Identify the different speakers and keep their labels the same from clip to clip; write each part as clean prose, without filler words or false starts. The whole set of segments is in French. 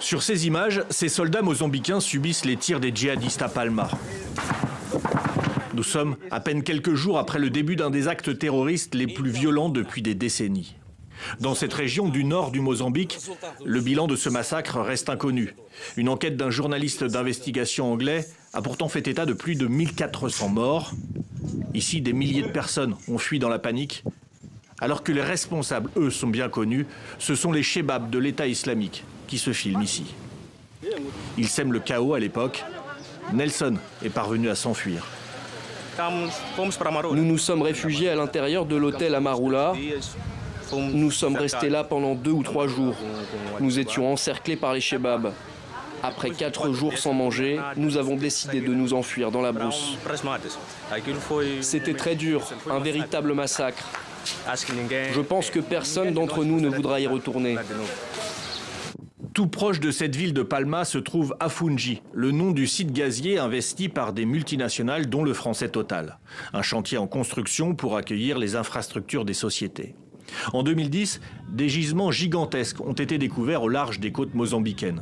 Speaker 1: Sur ces images, ces soldats mozambicains subissent les tirs des djihadistes à Palma. Nous sommes à peine quelques jours après le début d'un des actes terroristes les plus violents depuis des décennies. Dans cette région du nord du Mozambique, le bilan de ce massacre reste inconnu. Une enquête d'un journaliste d'investigation anglais a pourtant fait état de plus de 1400 morts. Ici, des milliers de personnes ont fui dans la panique. Alors que les responsables, eux, sont bien connus, ce sont les chebabs de l'État islamique qui se filment ici. Ils sèment le chaos à l'époque. Nelson est parvenu à s'enfuir.
Speaker 2: Nous nous sommes réfugiés à l'intérieur de l'hôtel Amarula. Nous sommes restés là pendant 2 ou 3 jours. Nous étions encerclés par les chebabs. Après 4 jours sans manger, nous avons décidé de nous enfuir dans la brousse. C'était très dur, un véritable massacre. Je pense que personne d'entre nous ne voudra y retourner.
Speaker 1: Tout proche de cette ville de Palma se trouve Afungi, le nom du site gazier investi par des multinationales dont le français Total. Un chantier en construction pour accueillir les infrastructures des sociétés. En 2010, des gisements gigantesques ont été découverts au large des côtes mozambicaines.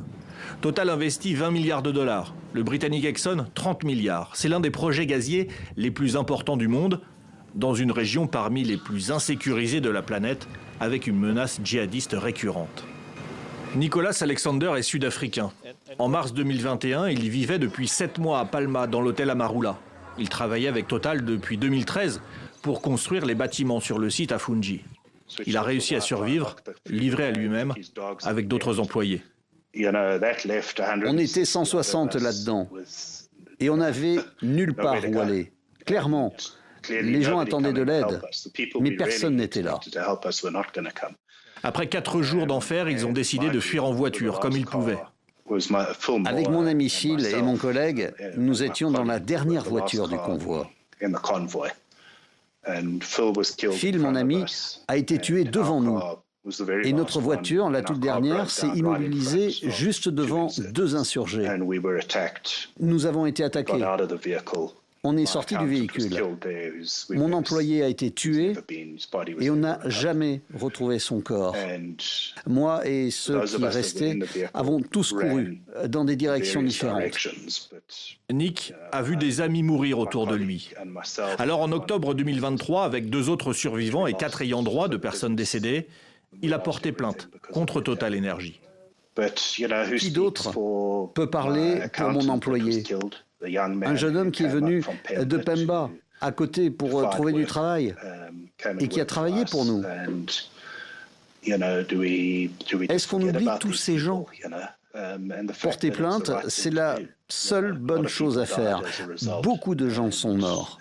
Speaker 1: Total investit 20 milliards de dollars, le britannique Exxon 30 milliards. C'est l'un des projets gaziers les plus importants du monde, dans une région parmi les plus insécurisées de la planète, avec une menace djihadiste récurrente. Nicolas Alexander est sud-africain. En mars 2021, il y vivait depuis 7 mois à Palma, dans l'hôtel Amarula. Il travaillait avec Total depuis 2013 pour construire les bâtiments sur le site Afungi. Il a réussi à survivre, livré à lui-même, avec d'autres employés.
Speaker 3: On était 160 là-dedans et on n'avait nulle part où aller. Clairement, les gens attendaient de l'aide, mais personne n'était là.
Speaker 1: Après 4 jours d'enfer, ils ont décidé de fuir en voiture, comme ils pouvaient.
Speaker 3: Avec mon ami Phil et mon collègue, nous étions dans la dernière voiture du convoi. Phil, mon ami, a été tué devant nous. Et notre voiture, la toute dernière, s'est immobilisée juste devant 2 insurgés. Nous avons été attaqués. On est sorti du véhicule. Mon employé a été tué et on n'a jamais retrouvé son corps. Moi et ceux qui restaient avons tous couru dans des directions différentes.
Speaker 1: Nick a vu des amis mourir autour de lui. Alors en octobre 2023, avec 2 autres survivants et 4 ayants droit de personnes décédées, il a porté plainte contre Total Energy.
Speaker 3: Qui d'autre peut parler pour mon employé ? Un jeune homme qui est venu de Pemba, à côté, pour trouver du travail, et qui a travaillé pour nous. Est-ce qu'on oublie tous ces gens ? Porter plainte, c'est la seule bonne chose à faire. Beaucoup de gens sont morts.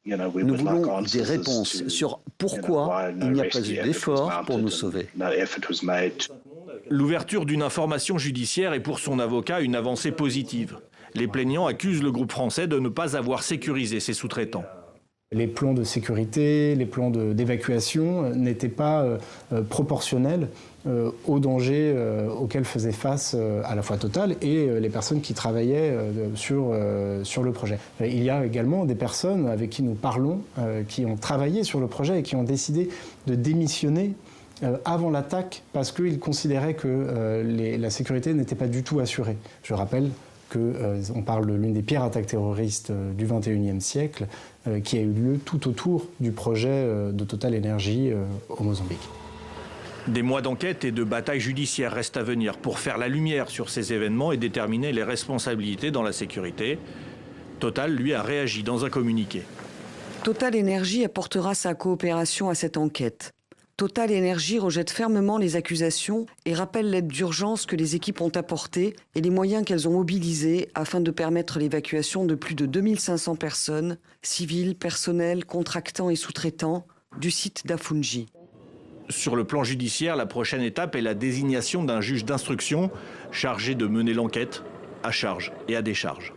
Speaker 3: Nous voulons des réponses sur pourquoi il n'y a pas eu d'effort pour nous sauver.
Speaker 1: L'ouverture d'une information judiciaire est pour son avocat une avancée positive. Les plaignants accusent le groupe français de ne pas avoir sécurisé ses sous-traitants.
Speaker 4: Les plans de sécurité, les plans d'évacuation n'étaient pas proportionnels aux dangers auxquels faisait face à la fois Total et les personnes qui travaillaient sur le projet. Il y a également des personnes avec qui nous parlons, qui ont travaillé sur le projet et qui ont décidé de démissionner avant l'attaque parce qu'ils considéraient que la sécurité n'était pas du tout assurée. Je rappelle qu'on parle de l'une des pires attaques terroristes du XXIe siècle qui a eu lieu tout autour du projet de Total Energy au Mozambique.
Speaker 1: Des mois d'enquête et de batailles judiciaires restent à venir pour faire la lumière sur ces événements et déterminer les responsabilités dans la sécurité. Total, lui, a réagi dans un communiqué.
Speaker 5: Total Energy apportera sa coopération à cette enquête. Total Energy rejette fermement les accusations et rappelle l'aide d'urgence que les équipes ont apportée et les moyens qu'elles ont mobilisés afin de permettre l'évacuation de plus de 2500 personnes, civils, personnels, contractants et sous-traitants, du site d'Afungi.
Speaker 1: Sur le plan judiciaire, la prochaine étape est la désignation d'un juge d'instruction chargé de mener l'enquête à charge et à décharge.